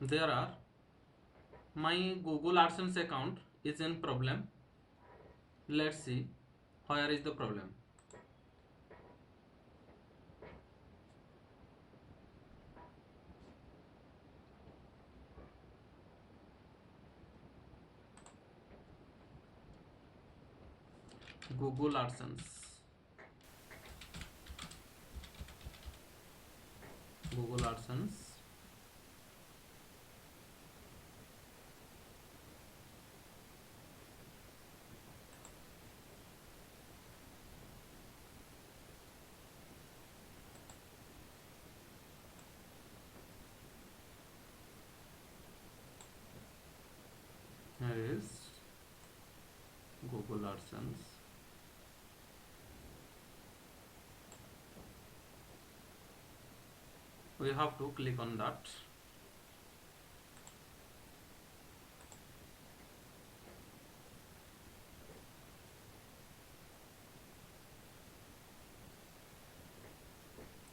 there are my Google AdSense account is in problem. Let's see where is the problem. Google AdSense. Google AdSense. Here is Google AdSense. We have to click on that.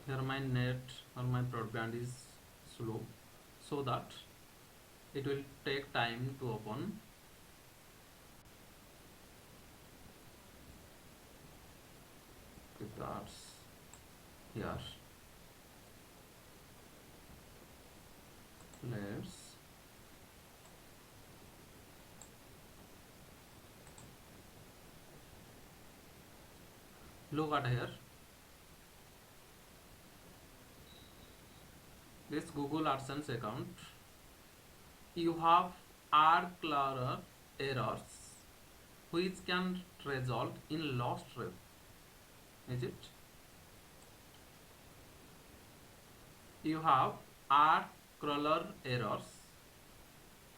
Here my net or my broadband is slow, so that it will take time to open. That's here. Let's look at here. This Google AdSense account, you have ad crawler errors which can result in lost rev. Is it? You have ad crawler errors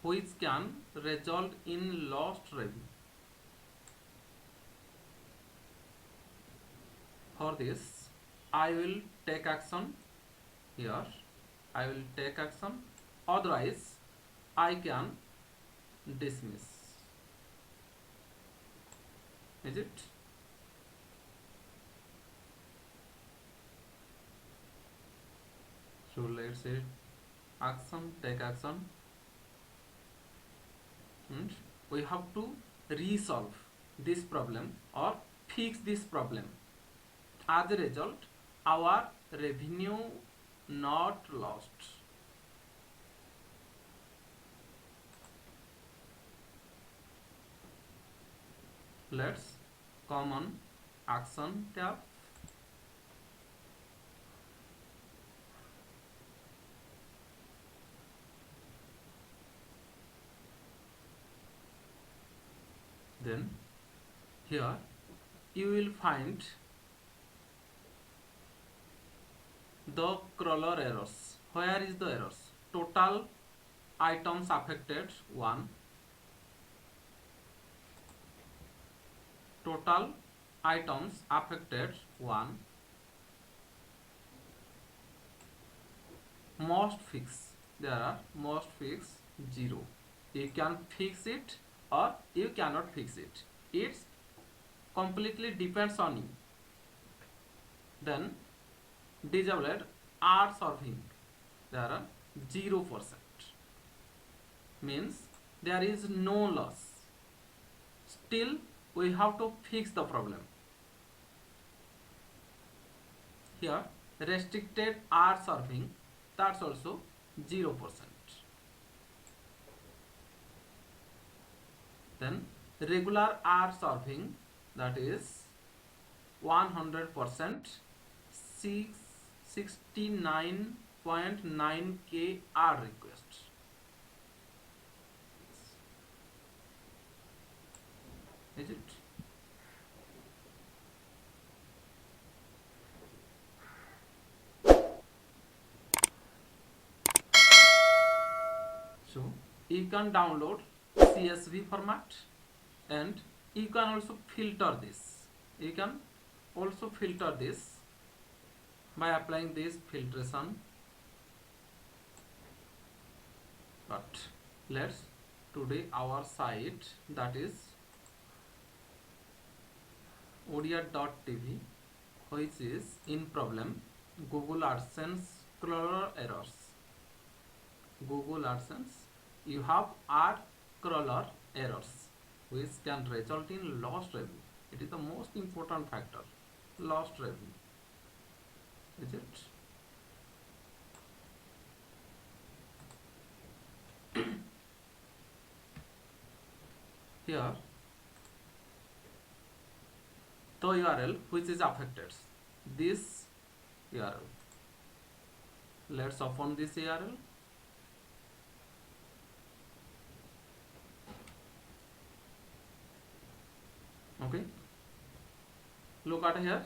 which can result in lost revenue. For this, I will take action here. I will take action, otherwise I can dismiss. Is it? So let's say action, take action, and we have to resolve this problem or fix this problem. As a result, our revenue not lost. Let's come on action tab. Then here you will find the crawler errors. Where is the errors? Total items affected 1. Total items affected 1. Most fix. There are most fix 0. You can fix it or you cannot fix it. It completely depends on you. Then disabled are serving, there are 0%, means there is no loss. Still we have to fix the problem. Here restricted are serving, that's also 0%. Then regular are serving, that is 100%, 69.9k are request. Is it? So you can download CSV format and you can also filter this. You can also filter this by applying this filtration. But let's today our site, that is odia.tv, which is in problem Google AdSense crawler errors. Google AdSense, you have ad crawler errors which can result in lost revenue. It is the most important factor. Lost revenue. Is it? Here, the URL which is affected. This URL. Let's open this URL. Okay. Look at here.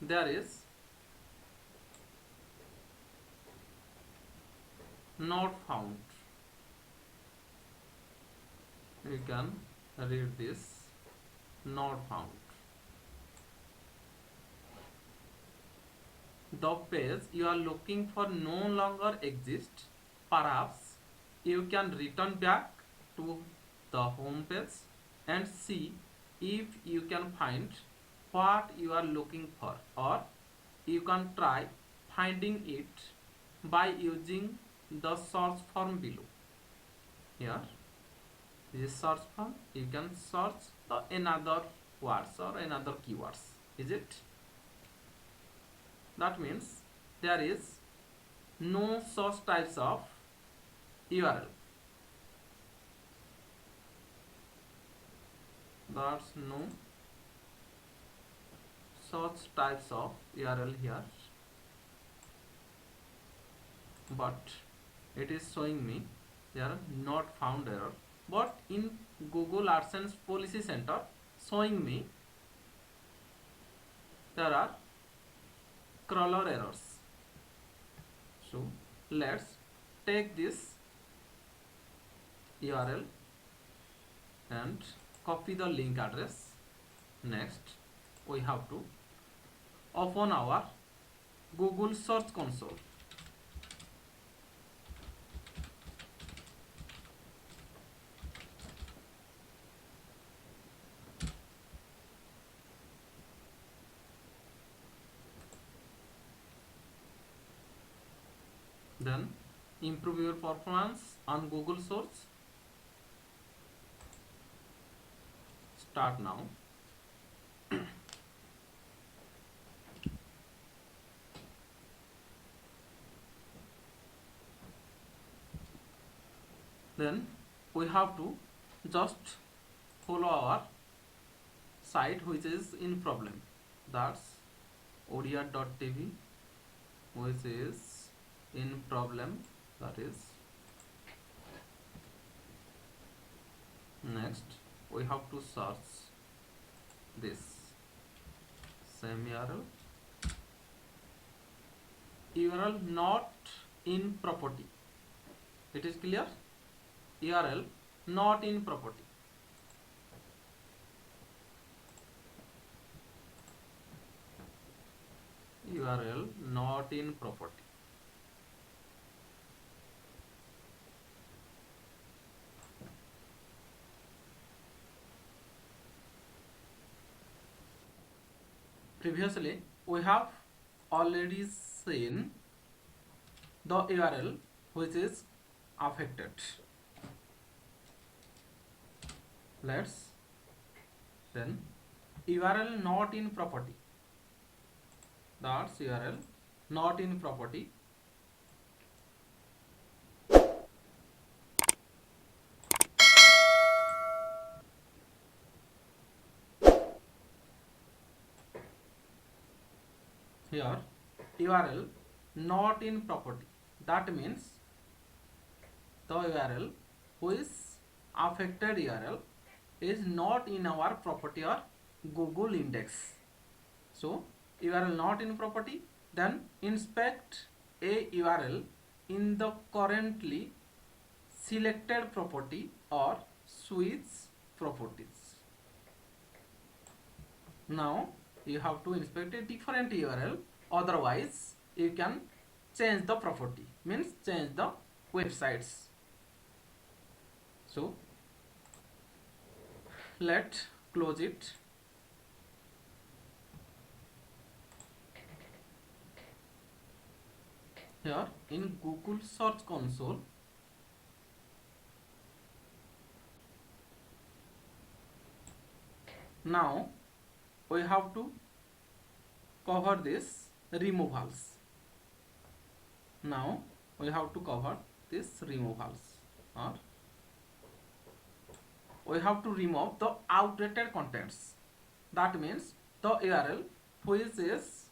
There is not found. You can read this. Not found. The page you are looking for no longer exists. Perhaps you can return back to the home page and see if you can find what you are looking for, or you can try finding it by using the search form below. Here, this search form, you can search the another words or another keywords. Is it? That means there is no such types of URL. That's no such types of URL here, but it is showing me there are not found error. But in Google AdSense Policy Center showing me there are crawler errors. So let's take this URL and copy the link address. Next, we have to open our Google Search Console. Then improve your performance on Google search. Start now. Then we have to just follow our site which is in problem. That's odia.tv which is in problem. That is, next we have to search this same URL not in property. It is clear? URL not in property. URL not in property. Previously, we have already seen the URL which is affected. Let's then URL not in property. That's URL not in property. Here URL not in property. That means the URL who is affected URL is not in our property or Google index. So URL not in property. Then inspect a URL in the currently selected property or switch properties. Now you have to inspect a different URL, otherwise you can change the property, means change the websites. So let's close it. Here in Google Search Console, now we have to cover this removals. Now we have to cover this removals, or we have to remove the outdated contents. That means the URL which is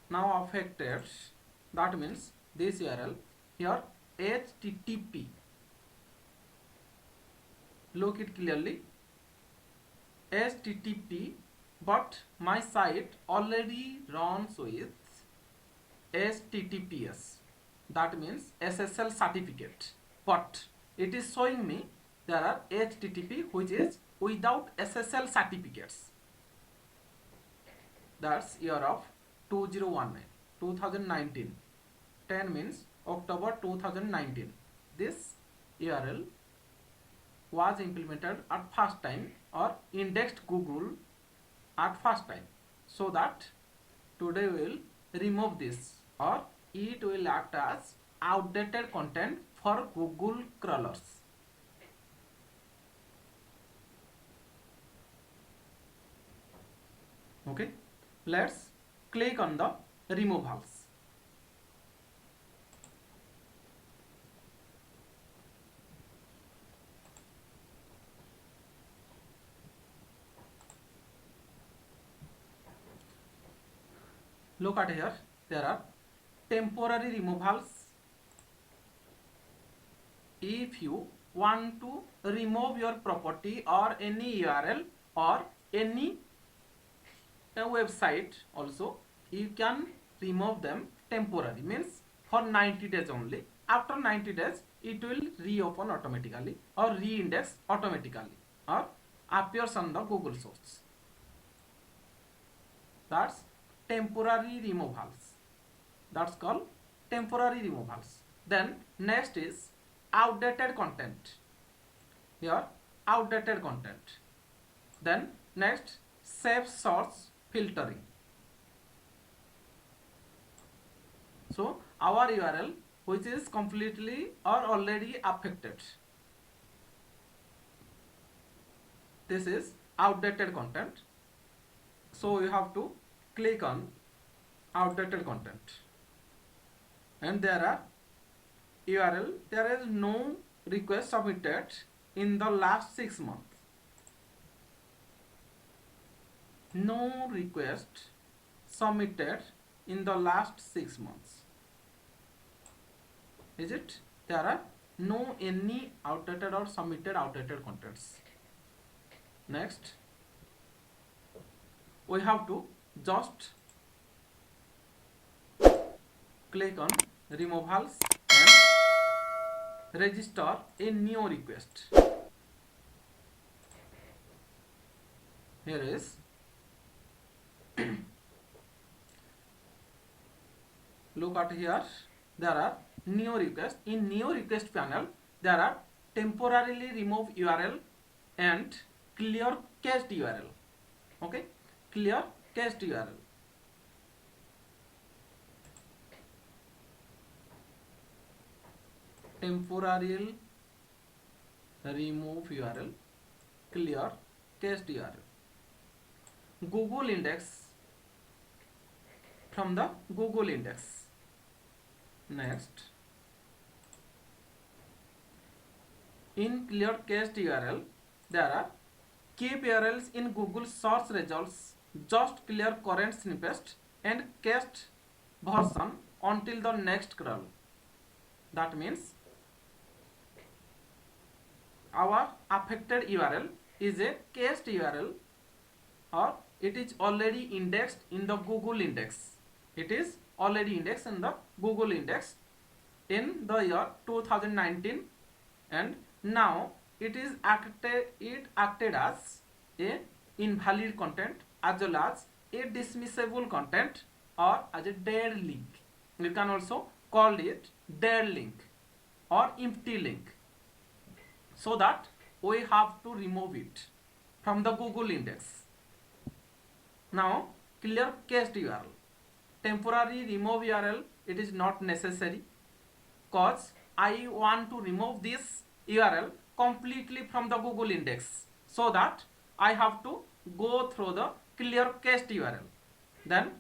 now affected, that means this URL here http, look it clearly, http, but my site already runs with https, that means SSL certificate, but it is showing me there are http which is without SSL certificates. That's year of 2019, 2019. 10 means October 2019. This URL was implemented at first time or indexed Google at first time. So that today we will remove this, or it will act as outdated content for Google crawlers. Okay, let's click on the removals. Look at here, there are temporary removals. If you want to remove your property or any URL or any website also, you can remove them temporary, means for 90 days only. After 90 days it will reopen automatically or reindex automatically or appears on the Google source. That's temporary removals. That's called temporary removals. Then next is outdated content. Here outdated content. Then next, safe source filtering. So our URL which is completely or already affected, this is outdated content. So you have to click on outdated content, and there are URL, there is no request submitted in the last 6 months. No request submitted in the last 6 months. Is it? There are no any outdated or submitted outdated contents. Next, we have to just click on removals and register a new request. Here is look at here, there are new request. In new request panel there are temporarily remove URL and clear cached URL. Okay, clear cached URL. Temporarily remove URL, clear cached URL. Google index, from the Google index. Next, in clear cached URL there are keep URLs in Google search results, just clear current snippet and cached version until the next crawl. That means our affected URL is a cached URL, or it is already indexed in the Google index. It is already indexed in the Google index in the year 2019, and now it acted as a invalid content as well as a dismissible content or as a dead link. You can also call it dead link or empty link, so that we have to remove it from the Google index. Now clear cached URL, temporary remove URL it is not necessary, cause I want to remove this URL completely from the Google index, so that I have to go through the clear cached URL. Then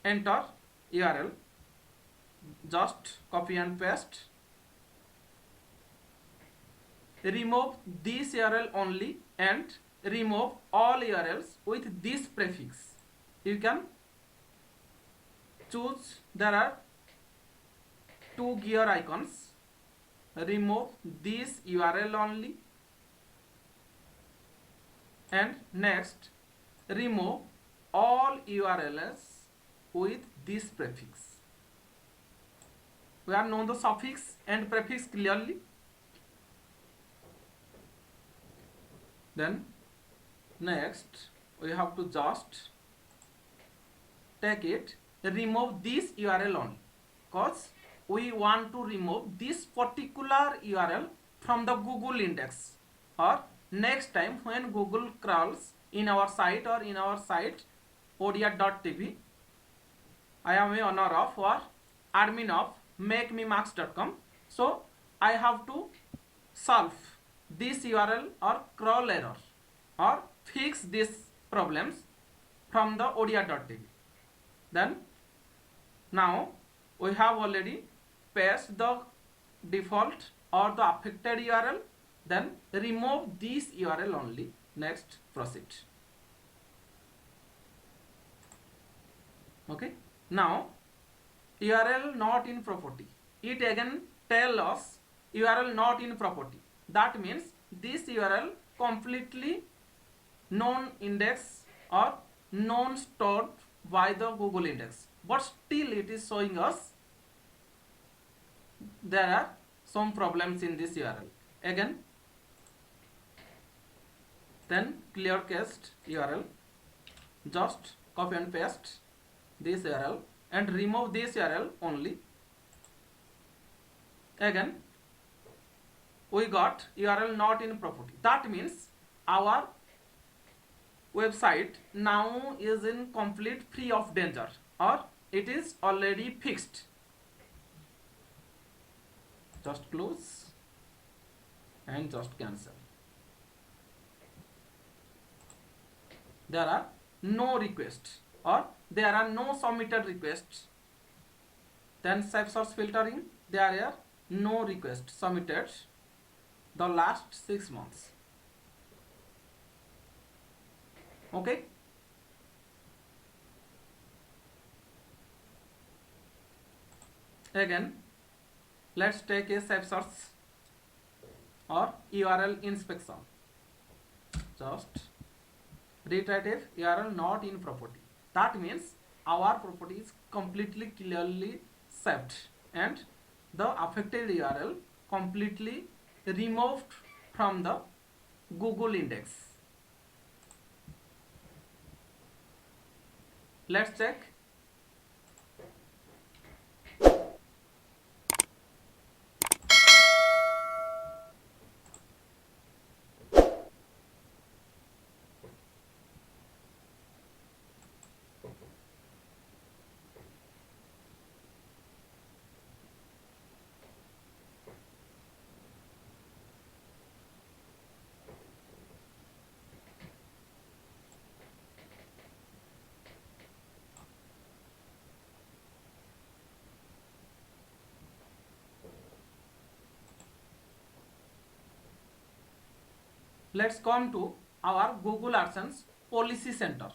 enter URL, just copy and paste, remove this URL only and remove all URLs with this prefix. You can choose, there are two gear icons, remove this URL only, and next remove all URLs with this prefix. We have known the suffix and prefix clearly. Then next we have to just take it, remove this URL only, because we want to remove this particular URL from the Google index, or next time when Google crawls in our site or in our site odia.tv, I am a owner of or admin of makememax.com, so I have to solve this URL or crawl error or fix these problems from the odia.tv. Then now we have already pasted the default or the affected URL, then remove this URL only. Next, proceed. Okay, now URL not in property, it again tell us URL not in property. That means this URL completely non-index or non-stored by the Google index, but still it is showing us there are some problems in this URL. Again, then clear cached URL, just copy and paste this URL and remove this URL only. Again, we got URL not in property. That means our website now is in complete free of danger, or it is already fixed. Just close and just cancel. There are no requests or there are no submitted requests. Then safe source filtering, there are no requests submitted the last 6 months. Okay, again let's take a safe source or URL inspection. Just reiterative URL not in property. That means our property is completely clearly saved and the affected URL completely removed from the Google index. Let's check. Let's come to our Google AdSense policy center.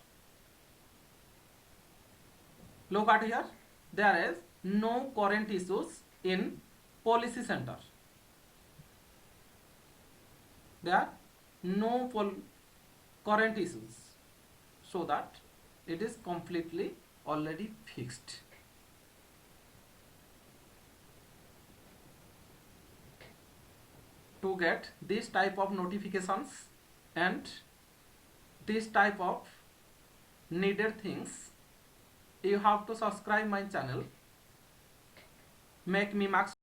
Look at here, there is no current issues in policy center. There are no current issues, so that it is completely already fixed. To get this type of notifications and this type of needed things, you have to subscribe my channel Make Me Max